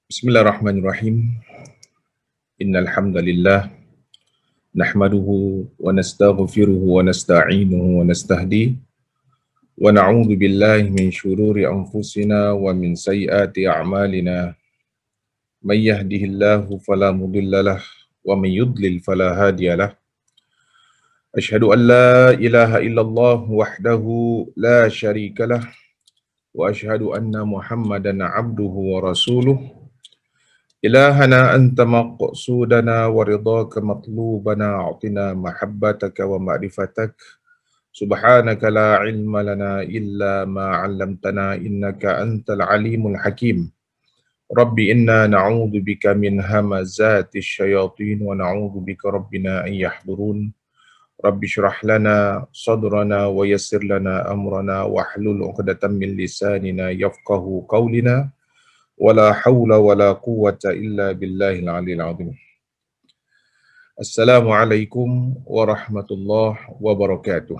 Bismillahirrahmanirrahim. Innal hamdalillah nahmaduhu wa nastaghfiruhu wa nasta'inuhu wa nastahdi wa na'udzu billahi min shururi anfusina wa min sayyiati a'malina. May yahdihillahu fala mudhillalah wa may yudlil fala hadiyalah. Asyhadu an la ilaha illallah wahdahu la syarikalah wa asyhadu anna Muhammadan 'abduhu wa rasuluh. إلهنا أنت مقصودنا ورضاك مطلوبنا أعطنا محبتك ومعرفتك سبحانك لا علم لنا إلا ما علمتنا إنك أنت العليم الحكيم ربي إنا نعوذ بك من همزات الشياطين ونعوذ بك ربنا أن يحضرون ربي اشرح لنا صدرنا ويسر لنا أمرنا واحلل عقدة من لساننا يفقه قولنا ولا حول ولا قوة إلا بالله العلي العظيم. Assalamualaikum warahmatullahi wabarakatuh.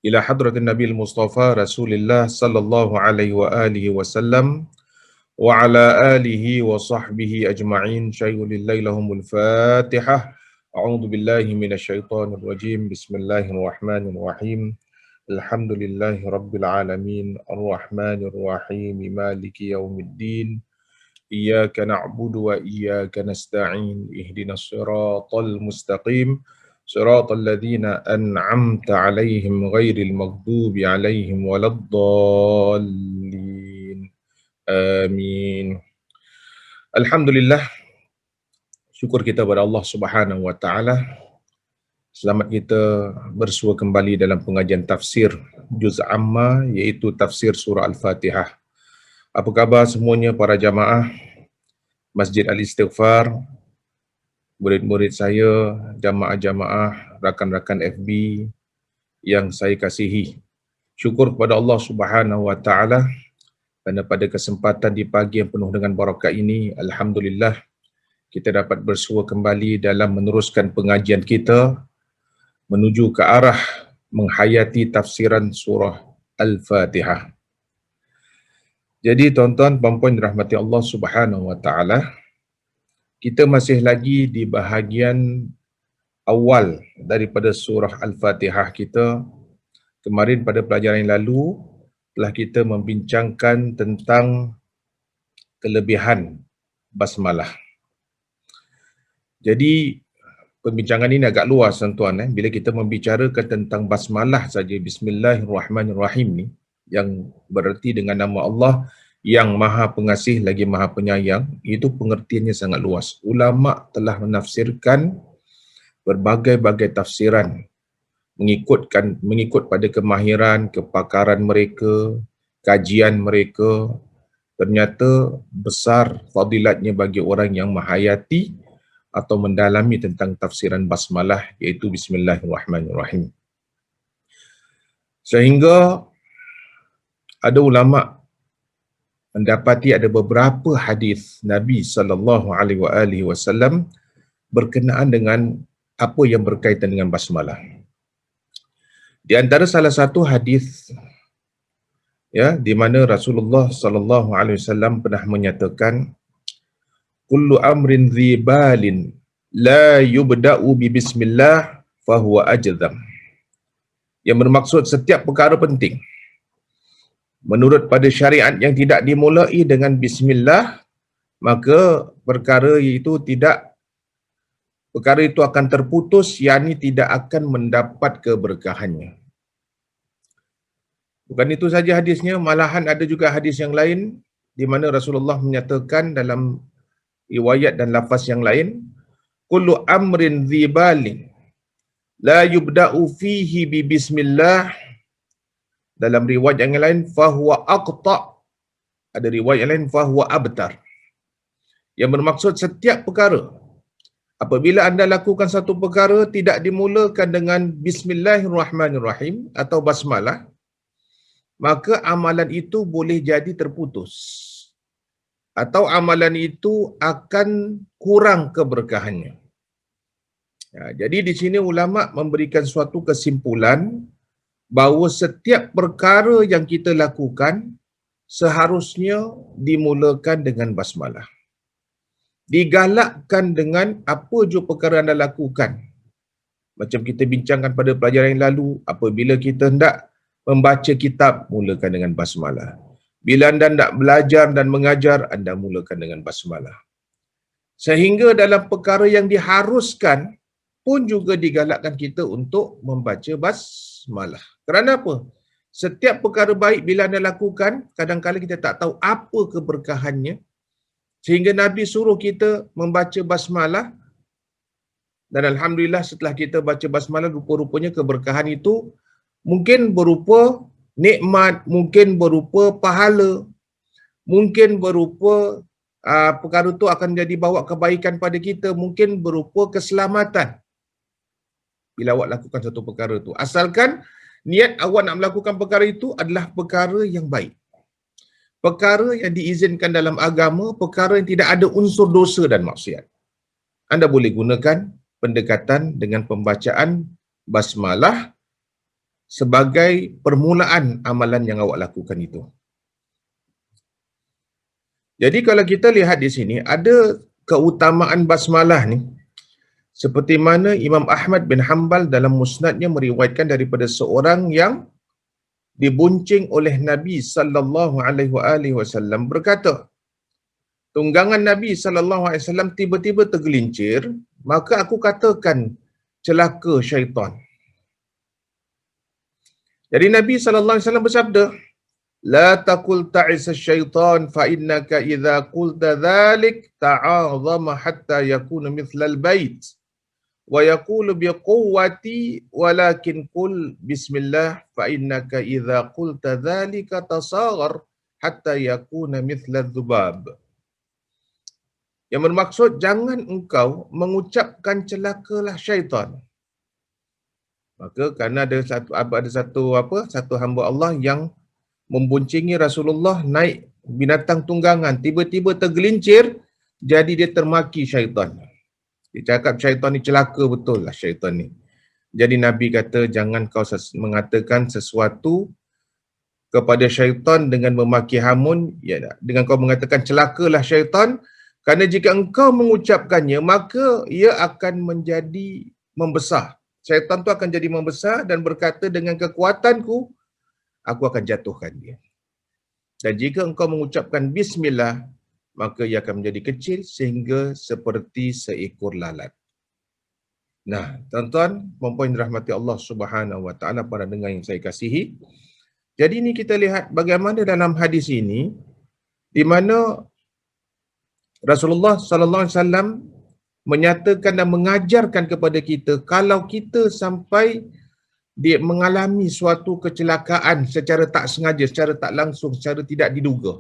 Ila hadratin Nabi Mustafa Rasulullah sallallahu alaihi wa alihi wasallam wa ala alihi wa sahbihi ajma'in. Syai'ulillahi lahumul Fatihah. A'udzu billahi minasyaitonir rajim. Bismillahirrahmanirrahim. Alhamdulillahi rabbil alamin. Arrahmanir rahim. Maliki yaumiddin. Iyyaka na'budu wa iyyaka nasta'in. Ihdinas siratal mustaqim. Siratal ladzina an'amta 'alaihim ghairil maghdubi 'alaihim waladdallin. Amin. Alhamdulillah, syukur kita kepada Allah Subhanahu wa taala. Selamat kita bersua kembali dalam pengajian tafsir juz amma, iaitu tafsir surah Al-Fatihah. Apa khabar semuanya para jamaah Masjid Al-Istighfar, murid-murid saya, jamaah-jamaah, rakan-rakan FB yang saya kasihi. Syukur kepada Allah Subhanahu wa taala kerana pada kesempatan di pagi yang penuh dengan barakah ini, alhamdulillah kita dapat bersua kembali dalam meneruskan pengajian kita menuju ke arah menghayati tafsiran surah Al-Fatihah. Jadi tuan-tuan, puan-puan dirahmati Allah Subhanahu wa taala, kita masih lagi di bahagian awal daripada surah Al-Fatihah kita. Kemarin pada pelajaran yang lalu telah kita membincangkan tentang kelebihan basmalah. Jadi pembincangan ini agak luas tuan-tuan. Bila kita membicarakan tentang basmalah saja, Bismillahirrahmanirrahim ni, yang bererti dengan nama Allah yang maha pengasih lagi maha penyayang, itu pengertiannya sangat luas. Ulama telah menafsirkan berbagai-bagai tafsiran mengikut pada kemahiran, kepakaran mereka, kajian mereka. Ternyata besar fadilatnya bagi orang yang menghayati atau mendalami tentang tafsiran basmalah, iaitu Bismillahirrahmanirrahim. Sehingga ada ulama mendapati ada beberapa hadis Nabi SAW berkenaan dengan apa yang berkaitan dengan basmalah. Di antara salah satu hadis di mana Rasulullah SAW pernah menyatakan, kullu amrin dzibalin la yubda'u bi bismillah fahuwa ajzam. Yang bermaksud setiap perkara penting menurut pada syariat yang tidak dimulai dengan bismillah, maka perkara itu akan terputus, yakni tidak akan mendapat keberkahannya. Bukan itu saja hadisnya, malahan ada juga hadis yang lain di mana Rasulullah menyatakan dalam riwayat dan lafaz yang lain, kullu amrin dzibalin la yubda'u fihi bi bismillah. Dalam riwayat yang lain, fahuwa aqta'. Ada riwayat yang lain, fahuwa abtar. Yang bermaksud setiap perkara, apabila anda lakukan satu perkara tidak dimulakan dengan Bismillahirrahmanirrahim atau basmalah, maka amalan itu boleh jadi terputus. Atau amalan itu akan kurang keberkahannya. Jadi di sini ulama memberikan suatu kesimpulan bahawa setiap perkara yang kita lakukan seharusnya dimulakan dengan basmalah. Digalakkan dengan apa jua perkara anda lakukan. Macam kita bincangkan pada pelajaran yang lalu, apabila kita hendak membaca kitab, mulakan dengan basmalah. Bila anda hendak belajar dan mengajar, anda mulakan dengan basmalah. Sehingga dalam perkara yang diharuskan pun juga digalakkan kita untuk membaca basmalah. Kerana apa? Setiap perkara baik bila anda lakukan, kadang-kadang kita tak tahu apa keberkahannya. Sehingga Nabi suruh kita membaca basmalah. Dan Alhamdulillah setelah kita baca basmalah, rupa-rupanya keberkahan itu mungkin berupa nikmat, mungkin berupa pahala, mungkin berupa perkara itu akan jadi bawa kebaikan pada kita, mungkin berupa keselamatan bila awak lakukan satu perkara itu. Asalkan niat awak nak melakukan perkara itu adalah perkara yang baik, perkara yang diizinkan dalam agama, perkara yang tidak ada unsur dosa dan maksiat. Anda boleh gunakan pendekatan dengan pembacaan basmalah sebagai permulaan amalan yang awak lakukan itu. Jadi kalau kita lihat di sini, ada keutamaan basmalah ni, seperti mana Imam Ahmad bin Hanbal dalam musnadnya meriwayatkan daripada seorang yang dibuncing oleh Nabi sallallahu alaihi wasallam berkata, tunggangan Nabi sallallahu alaihi wasallam tiba-tiba tergelincir, maka aku katakan celaka syaitan. Jadi Nabi sallallahu alaihi wasallam bersabda, la taqul ta'isa syaitan fa innaka idza qulta dhalik ta'azama hatta yakuna mithla al-bait wa yaqulu biquwwati walakin qul bismillah fa innaka idza qulta dhalika tasaghar hatta yakuna mithla adh-dhubab. Yang bermaksud, jangan engkau mengucapkan celakalah syaitan. Maka kerana ada satu hamba Allah yang membuncingi Rasulullah naik binatang tunggangan, tiba-tiba tergelincir, jadi dia termaki syaitan. Dia cakap syaitan ni celaka betul lah syaitan ni. Jadi Nabi kata, jangan kau mengatakan sesuatu kepada syaitan dengan memaki hamun, ya, dengan kau mengatakan celakalah syaitan, kerana jika engkau mengucapkannya, maka ia akan menjadi membesar. Syaitan tu akan jadi membesar dan berkata, dengan kekuatanku, aku akan jatuhkan dia. Dan jika engkau mengucapkan bismillah, maka ia akan menjadi kecil sehingga seperti seekor lalat. Nah, tuan-tuan, puan-puan dirahmati Allah Subhanahu wa taala, para pendengar yang saya kasihi. Jadi ini kita lihat bagaimana dalam hadis ini, di mana Rasulullah sallallahu alaihi wasallam menyatakan dan mengajarkan kepada kita, kalau kita sampai dia mengalami suatu kecelakaan secara tak sengaja, secara tak langsung, secara tidak diduga,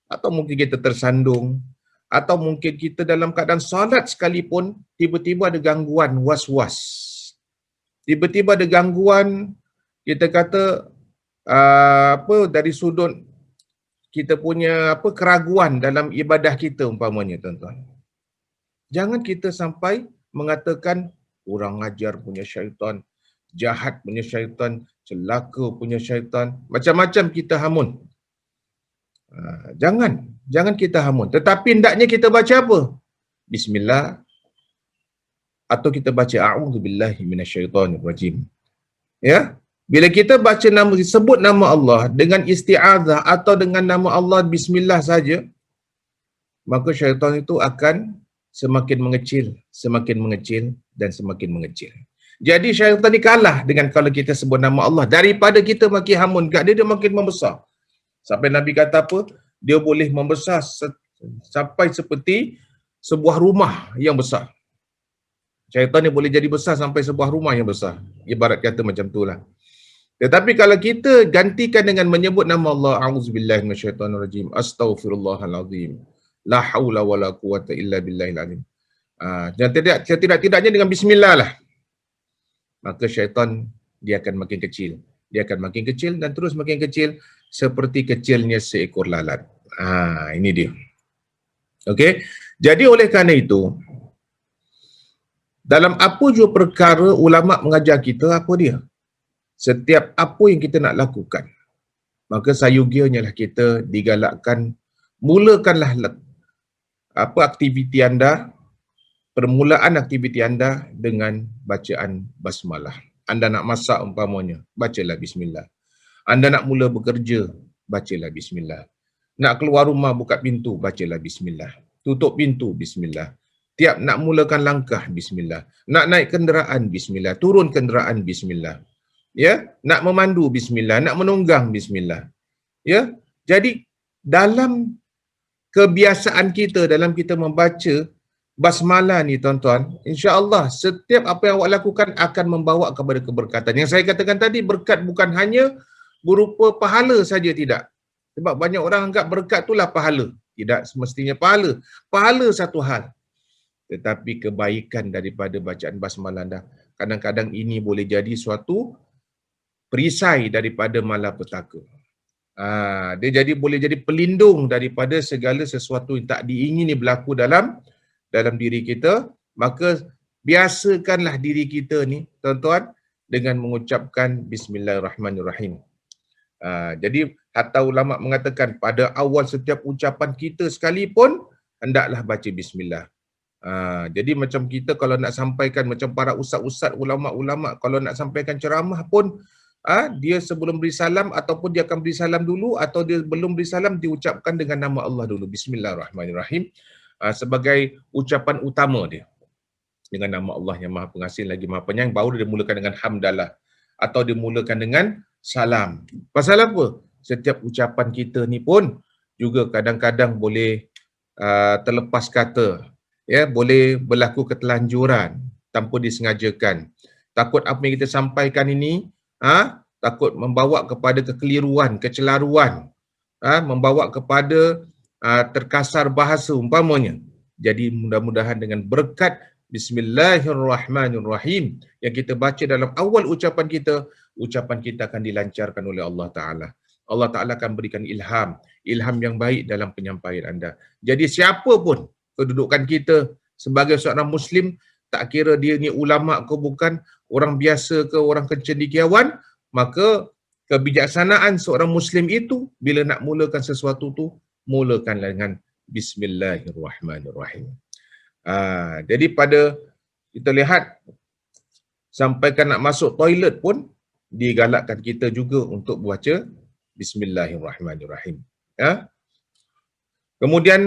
atau mungkin kita tersandung, atau mungkin kita dalam keadaan salat sekalipun, tiba-tiba ada gangguan was-was, tiba-tiba ada gangguan, kita kata dari sudut kita punya keraguan dalam ibadah kita umpamanya, tuan-tuan. Jangan kita sampai mengatakan kurang ajar punya syaitan, jahat punya syaitan, celaka punya syaitan, macam-macam kita hamun. Jangan kita hamun. Tetapi hendaknya kita baca apa? Bismillah, atau kita baca a'udzubillahi minasyaitonirrajim. Ya? Bila kita baca nama, sebut nama Allah dengan isti'adzah atau dengan nama Allah bismillah saja, maka syaitan itu akan semakin mengecil, semakin mengecil dan semakin mengecil. Jadi syaitan ni kalah dengan kalau kita sebut nama Allah, daripada kita makin hamun kat dia, dia makin membesar. Sampai Nabi kata apa? Dia boleh membesar sampai seperti sebuah rumah yang besar. Syaitan ni boleh jadi besar sampai sebuah rumah yang besar. Ibarat kata macam itulah. Tetapi kalau kita gantikan dengan menyebut nama Allah, a'udzubillahi minasyaitonirrajim, astaghfirullahalazim, la haula wala quwata illa billahil azim. Tidak-tidaknya dengan bismillah lah. Maka syaitan dia akan makin kecil. Dia akan makin kecil dan terus makin kecil seperti kecilnya seekor lalat. Ini dia. Okey. Jadi oleh kerana itu, dalam apa jua perkara ulama mengajar kita apa dia? Setiap apa yang kita nak lakukan, Maka sayugianya lah kita digalakkan, mulakanlah apa aktiviti anda, permulaan aktiviti anda dengan bacaan basmalah. Anda nak masak umpamanya, bacalah bismillah. Anda nak mula bekerja, bacalah bismillah. Nak keluar rumah buka pintu, bacalah bismillah. Tutup pintu, bismillah. Tiap nak mulakan langkah, bismillah. Nak naik kenderaan, bismillah. Turun kenderaan, bismillah. Ya, nak memandu, bismillah. Nak menunggang, bismillah. Ya, jadi dalam kebiasaan kita, dalam kita membaca basmalah ni tuan-tuan, insya-Allah setiap apa yang awak lakukan akan membawa kepada keberkatan. Yang saya katakan tadi, berkat bukan hanya berupa pahala saja, tidak. Sebab banyak orang anggap berkat itulah pahala. Tidak semestinya pahala. Pahala satu hal. Tetapi kebaikan daripada bacaan basmalah anda, kadang-kadang ini boleh jadi suatu perisai daripada malapetaka. Dia jadi boleh jadi pelindung daripada segala sesuatu yang tak diingini berlaku dalam diri kita. Maka biasakanlah diri kita ni tuan-tuan dengan mengucapkan bismillahirrahmanirrahim. Jadi hatta ulama mengatakan pada awal setiap ucapan kita sekalipun hendaklah baca bismillah. Jadi macam kita kalau nak sampaikan, macam para ustaz-ustaz, ulama-ulama kalau nak sampaikan ceramah pun, dia sebelum beri salam ataupun dia akan beri salam dulu, atau dia belum beri salam diucapkan dengan nama Allah dulu, bismillahirrahmanirrahim, sebagai ucapan utama dia. Dengan nama Allah yang Maha Pengasih lagi Maha Penyayang, baru dia mulakan dengan hamdalah atau dimulakan dengan salam. Pasal apa? Setiap ucapan kita ni pun juga kadang-kadang boleh terlepas kata, ya, boleh berlaku ketelanjuran tanpa disengajakan. Takut apa yang kita sampaikan ini takut membawa kepada kekeliruan, kecelaruan, membawa kepada terkasar bahasa umpamanya. Jadi mudah-mudahan dengan berkat bismillahirrahmanirrahim yang kita baca dalam awal ucapan kita akan dilancarkan oleh Allah Ta'ala. Allah Ta'ala akan berikan ilham yang baik dalam penyampaian anda. Jadi siapa pun kedudukan kita sebagai seorang Muslim, tak kira dia ni ulama ke bukan, orang biasa ke orang kecendekiawan, maka kebijaksanaan seorang Muslim itu bila nak mulakan sesuatu tu, mulakanlah dengan bismillahirrahmanirrahim. Jadi pada kita lihat sampaikan nak masuk toilet pun digalakkan kita juga untuk baca bismillahirrahmanirrahim. Kemudian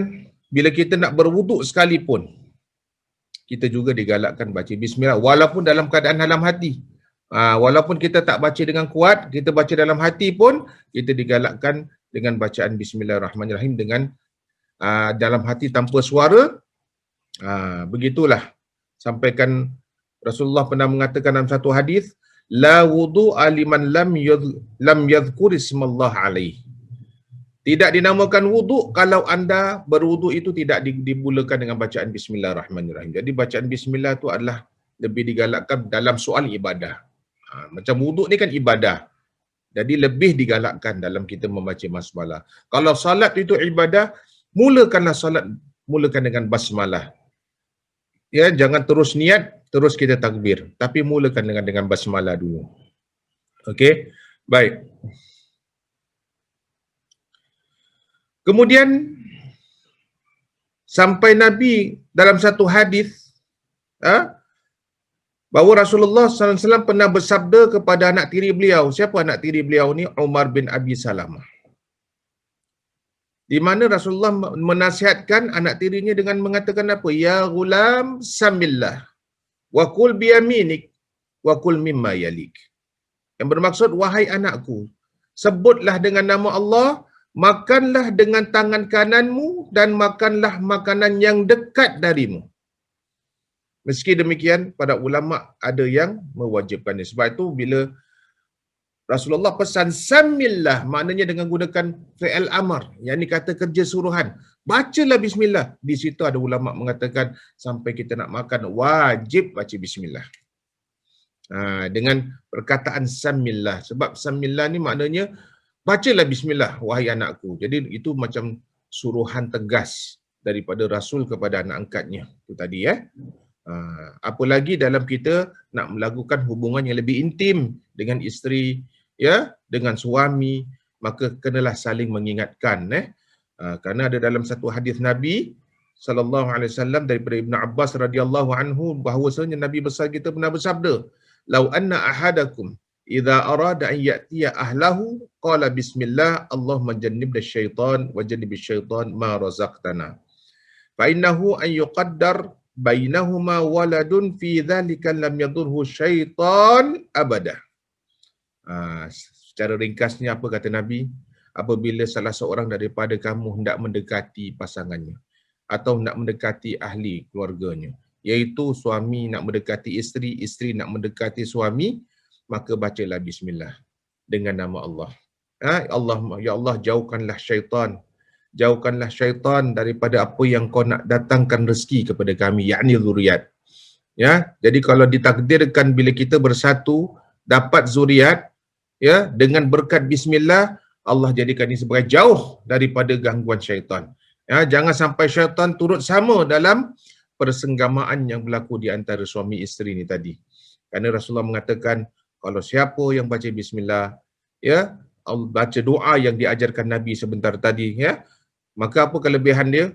bila kita nak berwuduk sekalipun, kita juga digalakkan baca bismillah walaupun dalam keadaan dalam hati. Walaupun kita tak baca dengan kuat, kita baca dalam hati pun kita digalakkan dengan bacaan bismillahirrahmanirrahim dengan dalam hati tanpa suara. Begitulah. Sampaikan Rasulullah pernah mengatakan dalam satu hadis, la wudu'a liman lam yadhkur ismallah alaihi. Tidak dinamakan wuduk kalau anda berwuduk itu tidak dimulakan dengan bacaan bismillahirrahmanirrahim. Jadi bacaan bismillah itu adalah lebih digalakkan dalam soal ibadah. Macam wuduk ni kan ibadah. Jadi lebih digalakkan dalam kita membaca basmalah. Kalau salat itu ibadah, mulakanlah salat, mulakan dengan basmalah. Ya, jangan terus niat, terus kita takbir. Tapi mulakan dengan basmalah dulu. Okey, baik. Kemudian sampai Nabi dalam satu hadis bahawa Rasulullah SAW pernah bersabda kepada anak tiri beliau. Siapa anak tiri beliau ni? Umar bin Abi Salamah. Di mana Rasulullah menasihatkan anak tirinya dengan mengatakan apa? Ya ghulam samillah wa kul biyaminik wa kul mimma yalik. Yang bermaksud, wahai anakku, sebutlah dengan nama Allah, makanlah dengan tangan kananmu dan makanlah makanan yang dekat darimu. Meski demikian, para ulama ada yang mewajibkannya. Sebab itu bila Rasulullah pesan samillah, maknanya dengan gunakan fi'il amar, yang ini kata kerja suruhan. Bacalah bismillah. Di situ ada ulama mengatakan sampai kita nak makan wajib baca bismillah. Dengan perkataan samillah. Sebab samillah ni maknanya bacalah bismillah wahai anakku. Jadi itu macam suruhan tegas daripada Rasul kepada anak angkatnya. Itu tadi apalagi dalam kita nak melakukan hubungan yang lebih intim dengan isteri, ya, dengan suami, maka kenalah saling mengingatkan. Kerana ada dalam satu hadis Nabi sallallahu alaihi wasallam daripada Ibnu Abbas radhiyallahu anhu bahawasanya Nabi besar kita pernah bersabda, "Lau anna ahadakum idza arada an ya'tiya ahlahu qala bismillah Allahumma jannibna syaitan wa jannibish syaitan ma razaqtana." Fa innahu an yuqaddar bainahuma waladun fi dhalika lam yadurhu syaitan abada. Secara ringkasnya apa kata Nabi? Apabila salah seorang daripada kamu hendak mendekati pasangannya atau hendak mendekati ahli keluarganya, iaitu suami nak mendekati isteri, isteri nak mendekati suami, maka bacalah bismillah dengan nama Allah. Ya Allah, jauhkanlah syaitan daripada apa yang kau nak datangkan rezeki kepada kami, yakni zuriat. Ya, jadi kalau ditakdirkan bila kita bersatu dapat zuriat, ya, dengan berkat bismillah, Allah jadikan ini sebagai jauh daripada gangguan syaitan. Ya, jangan sampai syaitan turut sama dalam persenggamaan yang berlaku di antara suami isteri ni tadi. Kerana Rasulullah mengatakan, kalau siapa yang baca bismillah, ya, baca doa yang diajarkan Nabi sebentar tadi, ya, maka apa kelebihan dia?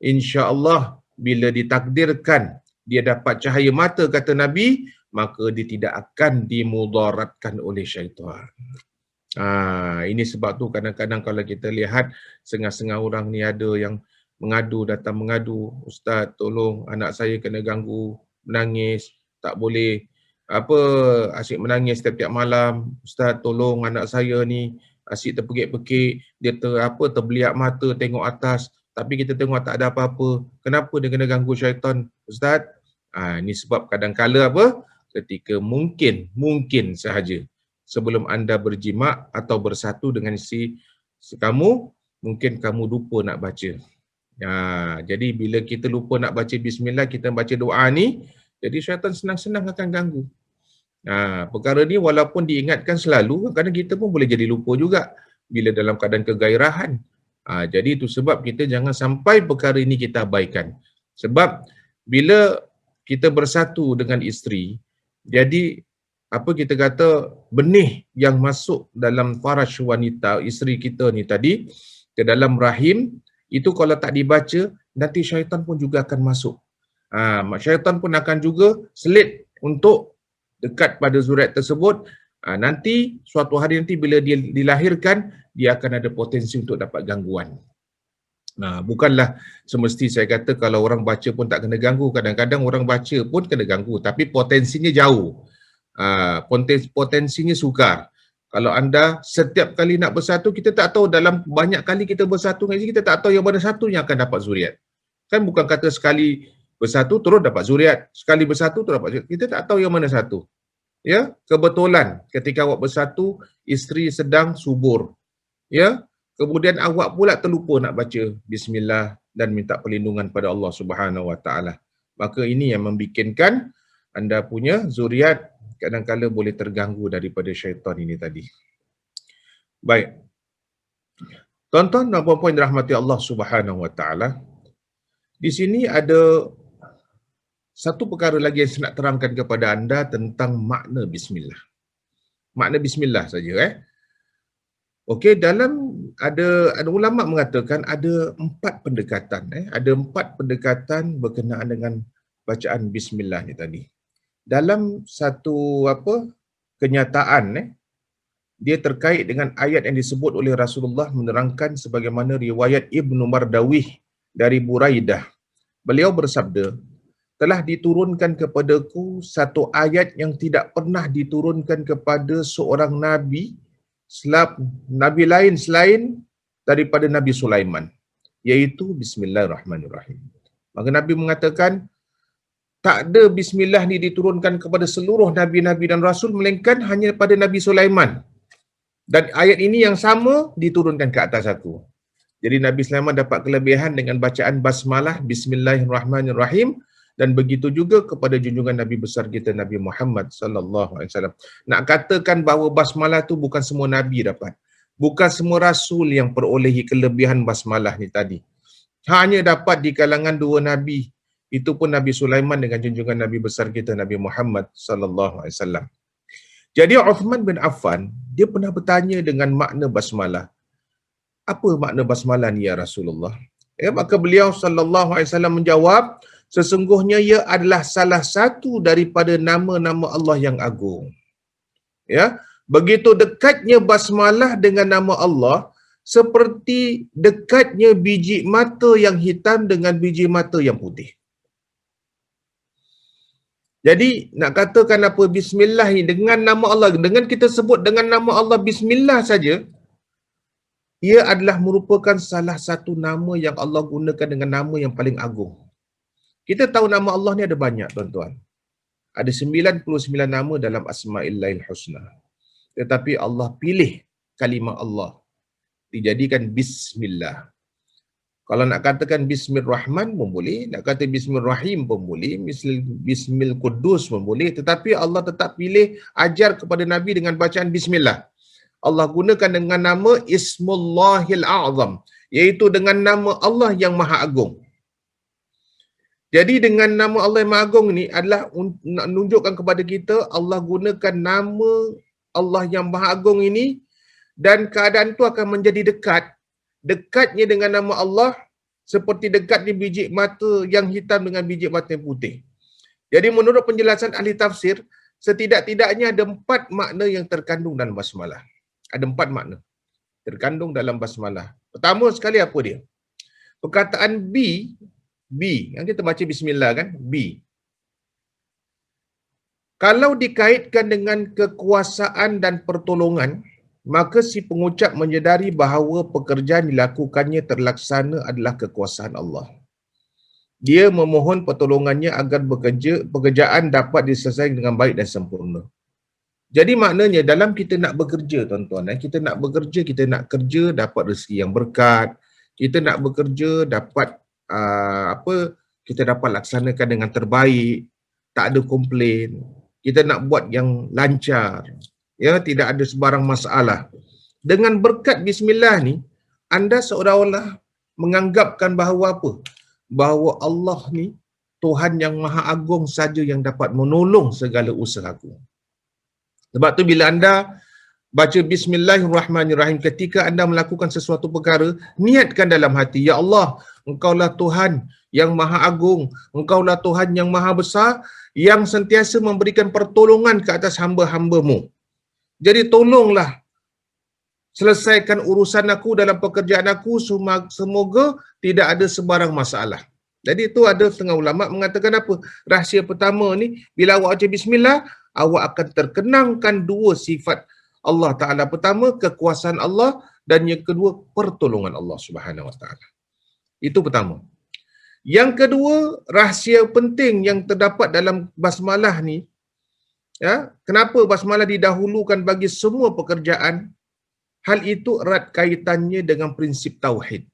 Insya-Allah bila ditakdirkan dia dapat cahaya mata kata Nabi, maka dia tidak akan dimudaratkan oleh syaitan. Ini sebab tu kadang-kadang kalau kita lihat setengah-setengah orang ni ada yang datang mengadu, "Ustaz, tolong anak saya kena ganggu, menangis, tak boleh asyik menangis setiap malam. Ustaz, tolong anak saya ni asyik terpekik-pekik, dia terbeliak mata tengok atas, tapi kita tengok tak ada apa-apa. Kenapa dia kena ganggu syaitan, Ustaz?" Ini sebab kadang-kala ketika mungkin sahaja sebelum anda berjimak atau bersatu dengan si kamu, mungkin kamu lupa nak baca. Jadi bila kita lupa nak baca bismillah, kita baca doa ni, jadi syaitan senang-senang akan ganggu. Perkara ni walaupun diingatkan selalu, kadang kita pun boleh jadi lupa juga bila dalam keadaan kegairahan. Jadi itu sebab kita jangan sampai perkara ini kita abaikan. Sebab bila kita bersatu dengan isteri, jadi kita kata benih yang masuk dalam faraj wanita isteri kita ni tadi ke dalam rahim, itu kalau tak dibaca, nanti syaitan pun juga akan masuk. Syaitan pun akan juga selit untuk dekat pada zuriat tersebut. Nanti suatu hari nanti bila dia dilahirkan, dia akan ada potensi untuk dapat gangguan. Bukanlah semesti saya kata kalau orang baca pun tak kena ganggu. Kadang-kadang orang baca pun kena ganggu, tapi potensinya jauh. Potensinya sukar. Kalau anda setiap kali nak bersatu, kita tak tahu dalam banyak kali kita bersatu, kita tak tahu yang mana satu yang akan dapat zuriat. Kan bukan kata sekali bersatu terus dapat zuriat, sekali bersatu terus dapat zuriat. Kita tak tahu yang mana satu. Ya, kebetulan ketika awak bersatu, isteri sedang subur. Ya, kemudian awak pula terlupa nak baca bismillah dan minta perlindungan pada Allah Subhanahu Wa Taala. Maka ini yang membikinkan anda punya zuriat kadang-kala boleh terganggu daripada syaitan ini tadi. Baik. Tuan-tuan dan puan-puan dirahmati Allah Subhanahu Wa Taala. Di sini ada satu perkara lagi yang saya nak terangkan kepada anda tentang makna bismillah. Makna bismillah saja. Okey, dalam ada ulama mengatakan ada 4 pendekatan. Ada 4 pendekatan berkenaan dengan bacaan bismillah ni tadi. Dalam satu kenyataan, dia terkait dengan ayat yang disebut oleh Rasulullah menerangkan sebagaimana riwayat Ibnu Mardawih dari Buraidah. Beliau bersabda, telah diturunkan kepadaku satu ayat yang tidak pernah diturunkan kepada seorang nabi lain selain daripada Nabi Sulaiman, iaitu Bismillahirrahmanirrahim. Maka Nabi mengatakan, tak ada bismillah ni diturunkan kepada seluruh nabi-nabi dan rasul melainkan hanya pada Nabi Sulaiman. Dan ayat ini yang sama diturunkan ke atas aku. Jadi Nabi Sulaiman dapat kelebihan dengan bacaan basmalah Bismillahirrahmanirrahim, dan begitu juga kepada junjungan Nabi besar kita Nabi Muhammad sallallahu alaihi wasallam. Nak katakan bahawa basmalah tu bukan semua nabi dapat. Bukan semua rasul yang perolehi kelebihan basmalah ni tadi. Hanya dapat di kalangan 2 nabi. Itu pun Nabi Sulaiman dengan junjungan Nabi besar kita Nabi Muhammad sallallahu alaihi wasallam. Jadi Uthman bin Affan dia pernah bertanya dengan makna basmalah. Apa makna basmalah ni ya Rasulullah? Ya, maka beliau sallallahu alaihi wasallam menjawab, sesungguhnya ia adalah salah satu daripada nama-nama Allah yang agung. Ya, begitu dekatnya basmalah dengan nama Allah seperti dekatnya biji mata yang hitam dengan biji mata yang putih. Jadi nak katakan apa bismillah ni dengan nama Allah, dengan kita sebut dengan nama Allah bismillah saja, ia adalah merupakan salah satu nama yang Allah gunakan dengan nama yang paling agung. Kita tahu nama Allah ni ada banyak, tuan-tuan. Ada 99 nama dalam Asma'illahil Husna. Tetapi Allah pilih kalimah Allah dijadikan bismillah. Kalau nak katakan bismillahirrahman pun boleh, nak kata bismillahirrahim pun boleh, bismil Qudus pun boleh, tetapi Allah tetap pilih ajar kepada Nabi dengan bacaan bismillah. Allah gunakan dengan nama Ismullahil A'zam, iaitu dengan nama Allah yang Maha Agung. Jadi dengan nama Allah yang Maha Agung ni adalah nak menunjukkan kepada kita Allah gunakan nama Allah yang Maha Agung ini, dan keadaan tu akan menjadi dekat. Dekatnya dengan nama Allah seperti dekatnya biji mata yang hitam dengan biji mata yang putih. Jadi menurut penjelasan ahli tafsir, setidak-tidaknya ada 4 makna yang terkandung dalam basmalah. Ada 4 makna terkandung dalam basmalah. Pertama sekali apa dia? Perkataan B, yang kita baca bismillah kan, B. Kalau dikaitkan dengan kekuasaan dan pertolongan, maka si pengucap menyedari bahawa pekerjaan dilakukannya terlaksana adalah kekuasaan Allah. Dia memohon pertolongannya agar pekerjaan dapat diselesaikan dengan baik dan sempurna. Jadi maknanya dalam kita nak bekerja, tuan-tuan, kita nak bekerja, kita nak kerja dapat rezeki yang berkat, kita nak bekerja dapat kita dapat laksanakan dengan terbaik, tak ada komplain, kita nak buat yang lancar, ya, tidak ada sebarang masalah. Dengan berkat bismillah ni, anda seolah-olah menganggapkan bahawa apa? Bahawa Allah ni Tuhan yang Maha Agung saja yang dapat menolong segala usahaku. Sebab tu bila anda baca bismillahirrahmanirrahim ketika anda melakukan sesuatu perkara, niatkan dalam hati, ya Allah, Engkaulah Tuhan yang Maha Agung, Engkaulah Tuhan yang Maha Besar, yang sentiasa memberikan pertolongan ke atas hamba-hamba-Mu. Jadi tolonglah selesaikan urusan aku dalam pekerjaan aku, semoga tidak ada sebarang masalah. Jadi itu ada setengah ulama mengatakan apa? Rahsia pertama ni, bila awak baca bismillah, awak akan terkenangkan 2 sifat Allah Ta'ala. Pertama, kekuasaan Allah, dan yang kedua, pertolongan Allah Subhanahu Wa Ta'ala. Itu pertama. Yang kedua, rahsia penting yang terdapat dalam basmalah ni, ya, kenapa basmalah didahulukan bagi semua pekerjaan? Hal itu erat kaitannya dengan prinsip tauhid,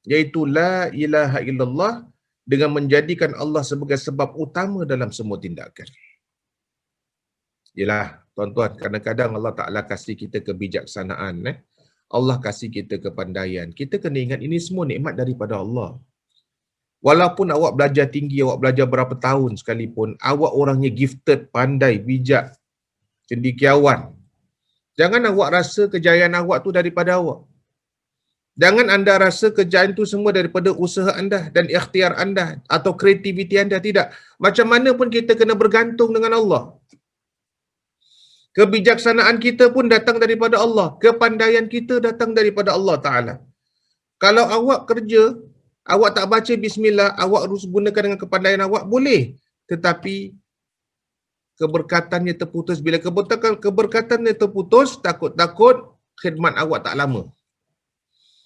iaitu la ilaha illallah, dengan menjadikan Allah sebagai sebab utama dalam semua tindakan. Yalah, tuan-tuan, kadang-kadang Allah Ta'ala kasih kita kebijaksanaan, Allah kasih kita kepandaian. Kita kena ingat ini semua nikmat daripada Allah. Walaupun awak belajar tinggi, awak belajar berapa tahun sekalipun, awak orangnya gifted, pandai, bijak, cendekiawan, jangan awak rasa kejayaan awak tu daripada awak. Jangan anda rasa kejayaan tu semua daripada usaha anda dan ikhtiar anda atau kreativiti anda. Tidak. Macam mana pun kita kena bergantung dengan Allah. Kebijaksanaan kita pun datang daripada Allah. Kepandaian kita datang daripada Allah Ta'ala. Kalau awak kerja, awak tak baca bismillah, awak harus gunakan dengan kepandaian awak, boleh. Tetapi keberkatannya terputus. Bila keberkatannya terputus, takut-takut khidmat awak tak lama.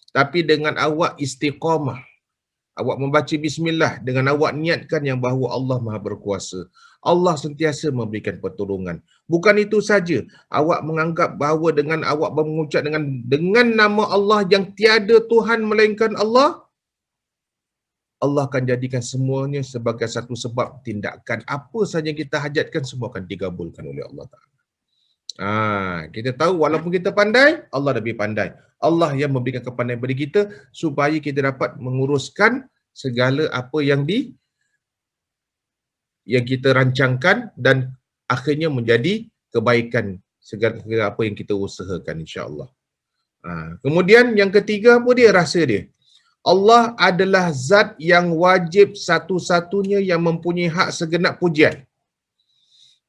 Tapi dengan awak istiqamah, awak membaca bismillah, dengan awak niatkan yang bahawa Allah Maha Berkuasa, Allah sentiasa memberikan pertolongan. Bukan itu saja, awak menganggap bahawa dengan awak mengucap dengan nama Allah yang tiada Tuhan melainkan Allah, Allah akan jadikan semuanya sebagai satu sebab tindakan. Apa saja kita hajatkan, semua akan digabulkan oleh Allah Ta'ala. Kita tahu walaupun kita pandai, Allah lebih pandai. Allah yang memberikan kepandaian kepada kita supaya kita dapat menguruskan segala apa yang kita rancangkan dan akhirnya menjadi kebaikan segala apa yang kita usahakan, insya-Allah. Kemudian yang ketiga apa dia? Rasa dia. Allah adalah zat yang wajib satu-satunya yang mempunyai hak segenap pujian.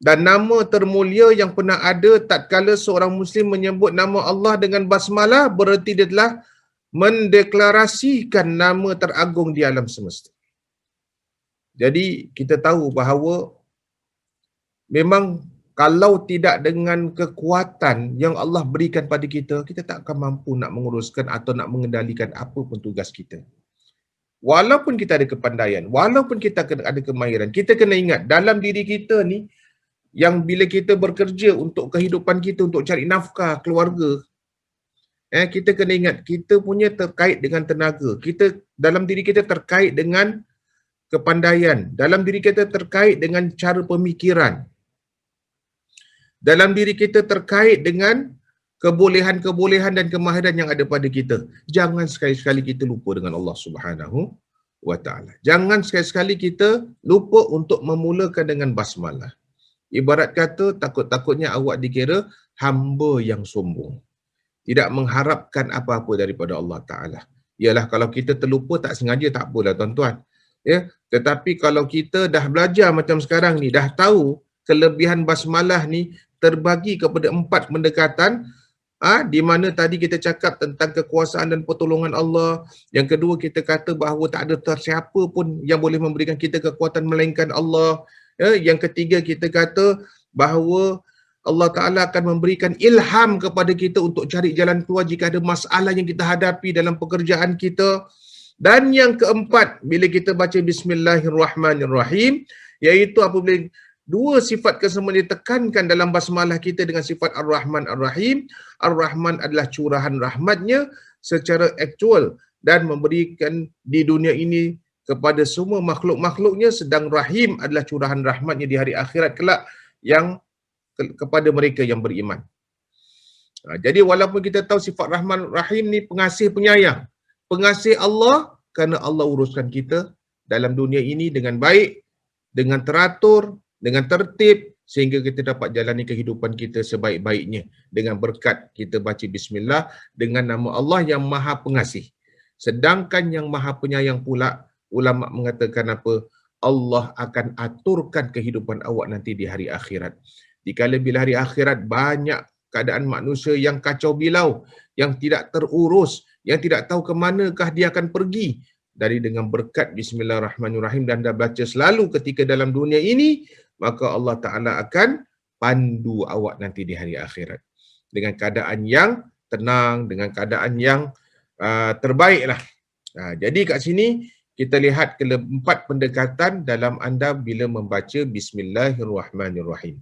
Dan nama termulia yang pernah ada tatkala seorang Muslim menyebut nama Allah dengan basmalah, berarti dia telah mendeklarasikan nama teragung di alam semesta. Jadi kita tahu bahawa memang kalau tidak dengan kekuatan yang Allah berikan pada kita, kita tak akan mampu nak menguruskan atau nak mengendalikan apa pun tugas kita. Walaupun kita ada kepandaian, walaupun kita ada kemahiran, kita kena ingat dalam diri kita ni, yang bila kita bekerja untuk kehidupan kita, untuk cari nafkah keluarga, kita kena ingat kita punya terkait dengan tenaga, kita dalam diri kita terkait dengan kepandaian, dalam diri kita terkait dengan cara pemikiran, dalam diri kita terkait dengan kebolehan-kebolehan dan kemahiran yang ada pada kita. Jangan sekali-sekali kita lupa dengan Allah Subhanahu wa Ta'ala. Jangan sekali-sekali kita lupa untuk memulakan dengan basmalah. Ibarat kata, takut-takutnya awak dikira hamba yang sombong, tidak mengharapkan apa-apa daripada Allah Ta'ala. Ialah kalau kita terlupa tak sengaja tak apalah tuan-tuan. Ya, tetapi kalau kita dah belajar macam sekarang ni, dah tahu kelebihan basmalah ni terbagi kepada 4 pendekatan, di mana tadi kita cakap tentang kekuasaan dan pertolongan Allah. Yang kedua, kita kata bahawa tak ada siapa pun yang boleh memberikan kita kekuatan melainkan Allah. Yang ketiga, kita kata bahawa Allah Ta'ala akan memberikan ilham kepada kita untuk cari jalan keluar jika ada masalah yang kita hadapi dalam pekerjaan kita. Dan yang keempat, bila kita baca Bismillahirrahmanirrahim, iaitu apabila dua sifat kesemuanya ditekankan dalam basmalah kita dengan sifat Ar-Rahman Ar-Rahim. Ar-Rahman adalah curahan rahmatnya secara aktual dan memberikan di dunia ini kepada semua makhluk-makhluknya, sedang Rahim adalah curahan rahmatnya di hari akhirat kelak yang kepada mereka yang beriman. Jadi walaupun kita tahu sifat Rahman Rahim ni pengasih penyayang, pengasih Allah, kerana Allah uruskan kita dalam dunia ini dengan baik, dengan teratur, dengan tertib, sehingga kita dapat jalani kehidupan kita sebaik-baiknya dengan berkat kita baca Bismillah dengan nama Allah yang Maha Pengasih. Sedangkan yang Maha Penyayang pula, ulama mengatakan apa? Allah akan aturkan kehidupan awak nanti di hari akhirat. Dikala bila hari akhirat banyak keadaan manusia yang kacau bilau, yang tidak terurus, yang tidak tahu ke manakah dia akan pergi. Dari dengan berkat Bismillahirrahmanirrahim dan dah baca selalu ketika dalam dunia ini, maka Allah Ta'ala akan pandu awak nanti di hari akhirat. Dengan keadaan yang tenang, dengan keadaan yang terbaiklah. Jadi kat sini, kita lihat keempat pendekatan dalam anda bila membaca Bismillahirrahmanirrahim.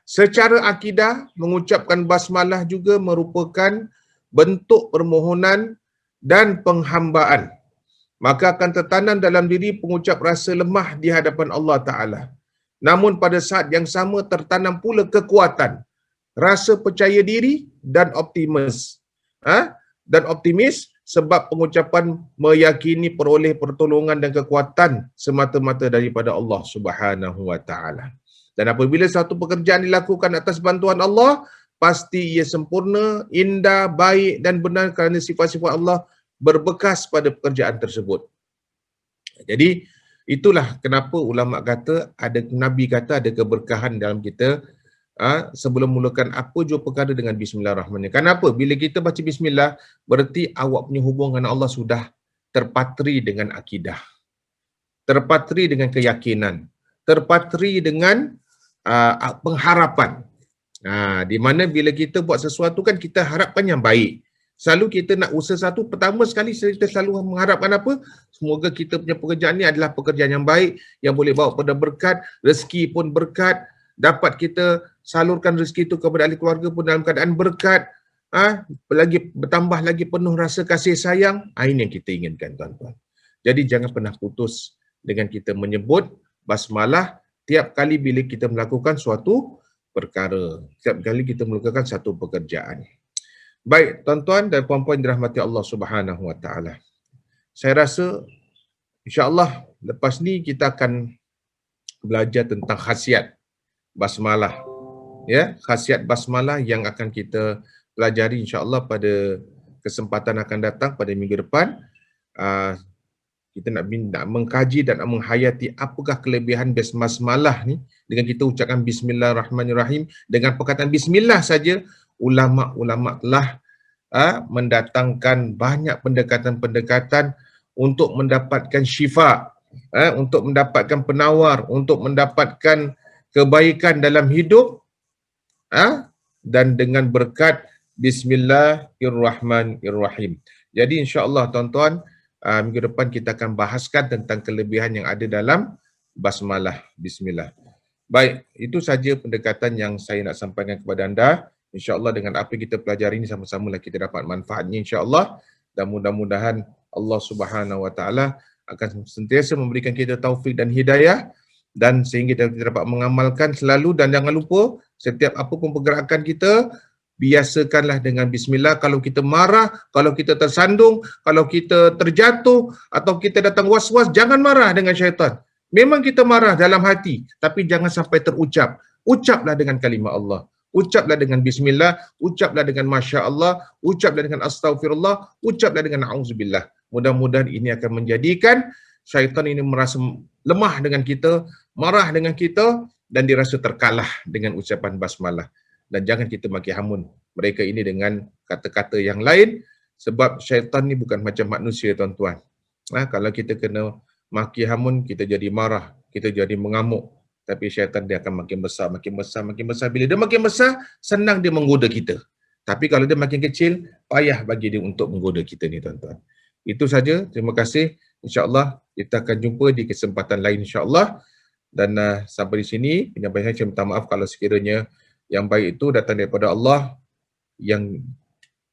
Secara akidah, mengucapkan basmalah juga merupakan bentuk permohonan dan penghambaan. Maka akan tertanam dalam diri pengucap rasa lemah di hadapan Allah Ta'ala. Namun pada saat yang sama tertanam pula kekuatan, rasa percaya diri dan optimis. Dan optimis sebab pengucapan meyakini peroleh pertolongan dan kekuatan semata-mata daripada Allah Subhanahu wa Ta'ala. Dan apabila satu pekerjaan dilakukan atas bantuan Allah, pasti ia sempurna, indah, baik dan benar kerana sifat-sifat Allah berbekas pada pekerjaan tersebut. Jadi itulah kenapa ulama kata, Nabi kata ada keberkahan dalam kita sebelum mulakan apa jua perkara dengan Bismillahirrahmanirrahim. Kenapa? Bila kita baca Bismillah, berarti awak punya hubungan dengan Allah sudah terpatri dengan akidah, terpatri dengan keyakinan, terpatri dengan pengharapan. Di mana bila kita buat sesuatu kan kita harapkan yang baik. Selalu kita nak usaha satu, pertama sekali kita selalu mengharapkan apa? Semoga kita punya pekerjaan ni adalah pekerjaan yang baik, yang boleh bawa pada berkat, rezeki pun berkat, dapat kita salurkan rezeki itu kepada ahli keluarga pun dalam keadaan berkat, lagi bertambah lagi penuh rasa kasih sayang. Ini yang kita inginkan tuan-tuan. Jadi jangan pernah putus dengan kita menyebut basmalah tiap kali bila kita melakukan suatu perkara, tiap kali kita melakukan satu pekerjaan. Baik, tuan-tuan dan puan-puan dirahmati Allah Subhanahu wa Ta'ala. Saya rasa insya-Allah lepas ni kita akan belajar tentang khasiat basmalah. ya, khasiat basmalah yang akan kita pelajari insya-Allah pada kesempatan akan datang pada minggu depan. Ah, kita nak mengkaji dan nak menghayati apakah kelebihan basmalah ni dengan kita ucapkan bismillahirrahmanirrahim. Dengan perkataan bismillah saja ulama-ulama telah mendatangkan banyak pendekatan-pendekatan untuk mendapatkan syifa, untuk mendapatkan penawar, untuk mendapatkan kebaikan dalam hidup, dan dengan berkat bismillahirrahmanirrahim. Jadi insya-Allah tuan-tuan, minggu depan kita akan bahaskan tentang kelebihan yang ada dalam basmalah, bismillah. Baik, itu saja pendekatan yang saya nak sampaikan kepada anda. InsyaAllah dengan apa yang kita pelajari ini sama-sama lah kita dapat manfaatnya insyaAllah. Dan mudah-mudahan Allah Subhanahu Wa Taala akan sentiasa memberikan kita taufik dan hidayah, dan sehingga kita dapat mengamalkan selalu. Dan jangan lupa, setiap apapun pergerakan kita, biasakanlah dengan bismillah. Kalau kita marah, kalau kita tersandung, kalau kita terjatuh atau kita datang was-was, jangan marah dengan syaitan. Memang kita marah dalam hati, tapi jangan sampai terucap. Ucaplah dengan kalimah Allah. Ucaplah dengan bismillah, ucaplah dengan masya Allah, ucaplah dengan astaghfirullah, ucaplah dengan a'udzubillah. Mudah-mudahan ini akan menjadikan syaitan ini merasa lemah dengan kita, marah dengan kita, dan dirasa terkalah dengan ucapan basmalah. Dan jangan kita maki hamun mereka ini dengan kata-kata yang lain, sebab syaitan ni bukan macam manusia tuan-tuan. Kalau kita kena maki hamun, kita jadi marah, kita jadi mengamuk. Tapi syaitan dia akan makin besar, makin besar, makin besar. Bila dia makin besar, senang dia menggoda kita. Tapi kalau dia makin kecil, payah bagi dia untuk menggoda kita ni tuan-tuan. Itu saja, terima kasih. InsyaAllah kita akan jumpa di kesempatan lain insyaAllah. Dan sampai di sini, penyampaian saya minta maaf kalau sekiranya yang baik itu datang daripada Allah, yang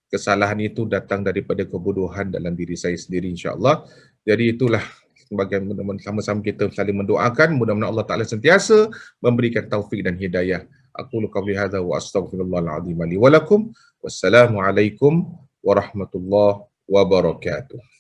kesalahan itu datang daripada kebodohan dalam diri saya sendiri insyaAllah. Jadi itulah sebagai sama-sama kita saling mendoakan, mudah-mudahan Allah Ta'ala sentiasa memberikan taufik dan hidayah. Aqulu qawli hadza wa astaghfirullahal azim li wa lakum. Wassalamualaikum warahmatullahi wabarakatuh.